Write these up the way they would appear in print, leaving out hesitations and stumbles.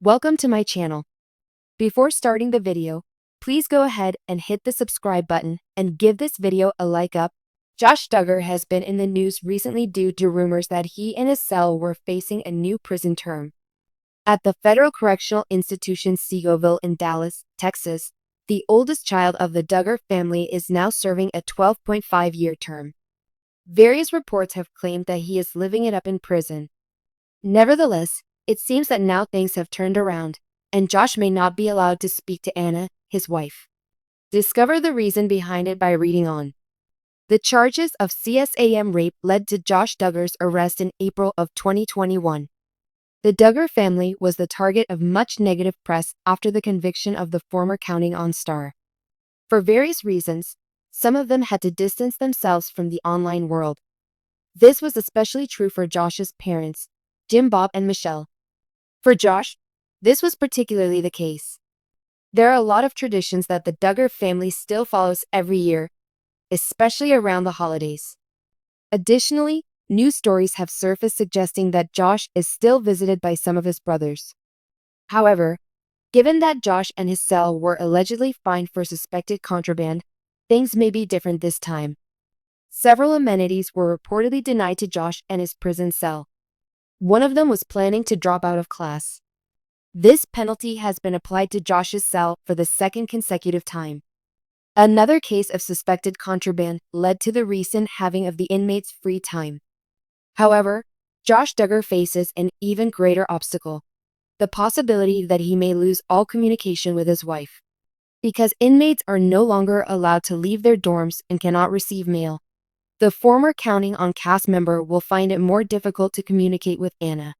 Welcome to my channel. Before starting the video, please go ahead and hit the subscribe button and give this video a like up. Josh Duggar has been in the news recently due to rumors that he and his cell were facing a new prison term. At the Federal Correctional Institution Seewald in Dallas, Texas, the oldest child of the Duggar family is now serving a 12.5-year term. Various reports have claimed that he is living it up in prison. Nevertheless, it seems that now things have turned around, and Josh may not be allowed to speak to Anna, his wife. Discover the reason behind it by reading on. The charges of CSAM rape led to Josh Duggar's arrest in April of 2021. The Duggar family was the target of much negative press after the conviction of the former Counting On star. For various reasons, some of them had to distance themselves from the online world. This was especially true for Josh's parents, Jim, Bob, and Michelle. For Josh, this was particularly the case. There are a lot of traditions that the Duggar family still follows every year, especially around the holidays. Additionally, news stories have surfaced suggesting that Josh is still visited by some of his brothers. However, given that Josh and his cell were allegedly fined for suspected contraband, things may be different this time. Several amenities were reportedly denied to Josh and his prison cell. One of them was planning to drop out of class. This penalty has been applied to Josh's cell for the second consecutive time. Another case of suspected contraband led to the recent halving of the inmate's free time. However, Josh Duggar faces an even greater obstacle: the possibility that he may lose all communication with his wife. Because inmates are no longer allowed to leave their dorms and cannot receive mail, the former Counting On cast member will find it more difficult to communicate with Anna.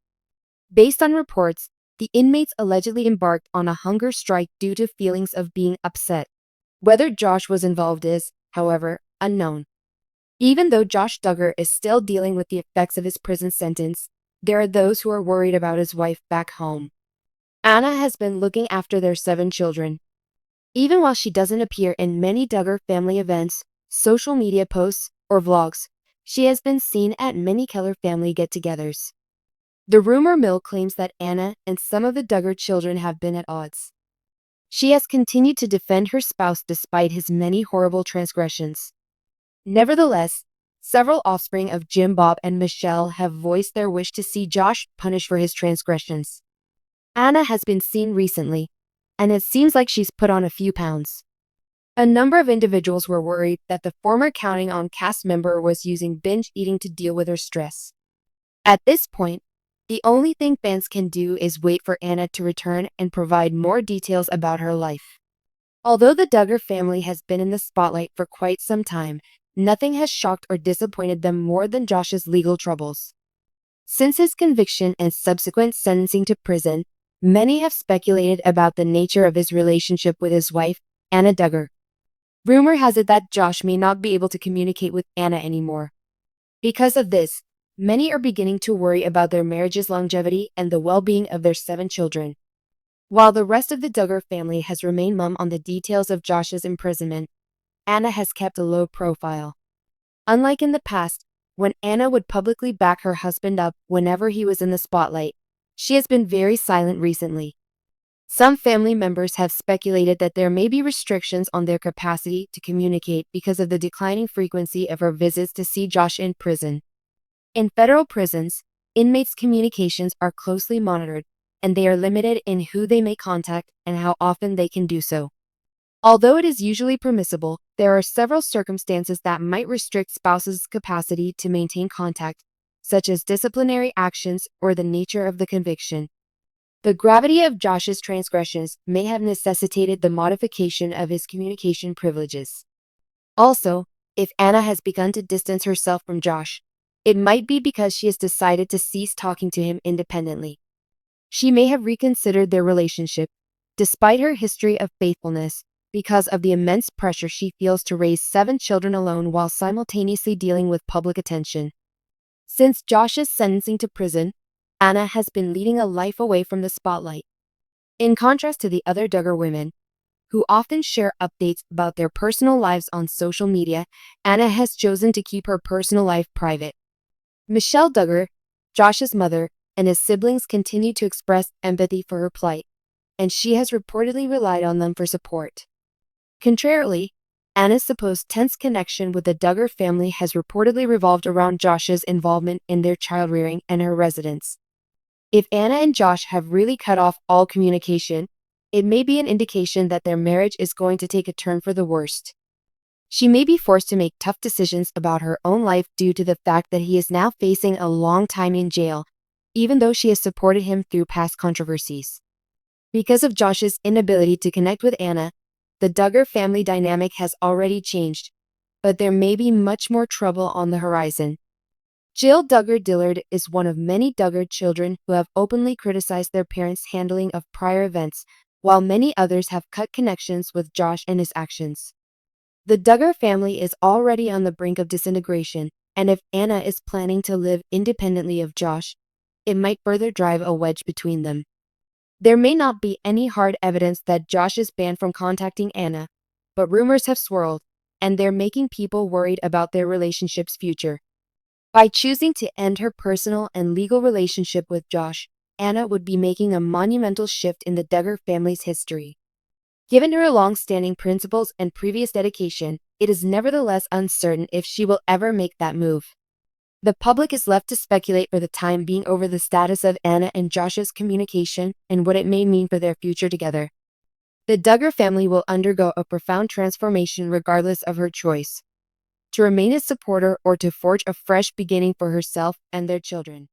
Based on reports, the inmates allegedly embarked on a hunger strike due to feelings of being upset. Whether Josh was involved is, however, unknown. Even though Josh Duggar is still dealing with the effects of his prison sentence, there are those who are worried about his wife back home. Anna has been looking after their 7 children. Even while she doesn't appear in many Duggar family events, social media posts, or vlogs, she has been seen at many Keller family get-togethers. The rumor mill claims that Anna and some of the Duggar children have been at odds. She has continued to defend her spouse despite his many horrible transgressions. Nevertheless, several offspring of Jim, Bob, and Michelle have voiced their wish to see Josh punished for his transgressions. Anna has been seen recently, and it seems like she's put on a few pounds. A number of individuals were worried that the former Counting On cast member was using binge eating to deal with her stress. At this point, the only thing fans can do is wait for Anna to return and provide more details about her life. Although the Duggar family has been in the spotlight for quite some time, nothing has shocked or disappointed them more than Josh's legal troubles. Since his conviction and subsequent sentencing to prison, many have speculated about the nature of his relationship with his wife, Anna Duggar. Rumor has it that Josh may not be able to communicate with Anna anymore. Because of this, many are beginning to worry about their marriage's longevity and the well-being of their 7 children. While the rest of the Duggar family has remained mum on the details of Josh's imprisonment, Anna has kept a low profile. Unlike in the past, when Anna would publicly back her husband up whenever he was in the spotlight, she has been very silent recently. Some family members have speculated that there may be restrictions on their capacity to communicate because of the declining frequency of her visits to see Josh in prison. In federal prisons, inmates' communications are closely monitored, and they are limited in who they may contact and how often they can do so. Although it is usually permissible, there are several circumstances that might restrict spouses' capacity to maintain contact, such as disciplinary actions or the nature of the conviction. The gravity of Josh's transgressions may have necessitated the modification of his communication privileges. Also, if Anna has begun to distance herself from Josh, it might be because she has decided to cease talking to him independently. She may have reconsidered their relationship, despite her history of faithfulness, because of the immense pressure she feels to raise 7 children alone while simultaneously dealing with public attention. Since Josh's sentencing to prison, Anna has been leading a life away from the spotlight. In contrast to the other Duggar women, who often share updates about their personal lives on social media, Anna has chosen to keep her personal life private. Michelle Duggar, Josh's mother, and his siblings continue to express empathy for her plight, and she has reportedly relied on them for support. Contrarily, Anna's supposed tense connection with the Duggar family has reportedly revolved around Josh's involvement in their child-rearing and her residence. If Anna and Josh have really cut off all communication, it may be an indication that their marriage is going to take a turn for the worst. She may be forced to make tough decisions about her own life due to the fact that he is now facing a long time in jail, even though she has supported him through past controversies. Because of Josh's inability to connect with Anna, the Duggar family dynamic has already changed, but there may be much more trouble on the horizon. Jill Duggar Dillard is one of many Duggar children who have openly criticized their parents' handling of prior events, while many others have cut connections with Josh and his actions. The Duggar family is already on the brink of disintegration, and if Anna is planning to live independently of Josh, it might further drive a wedge between them. There may not be any hard evidence that Josh is banned from contacting Anna, but rumors have swirled, and they're making people worried about their relationship's future. By choosing to end her personal and legal relationship with Josh, Anna would be making a monumental shift in the Duggar family's history. Given her long-standing principles and previous dedication, it is nevertheless uncertain if she will ever make that move. The public is left to speculate for the time being over the status of Anna and Josh's communication and what it may mean for their future together. The Duggar family will undergo a profound transformation regardless of her choice: to remain a supporter or to forge a fresh beginning for herself and their children.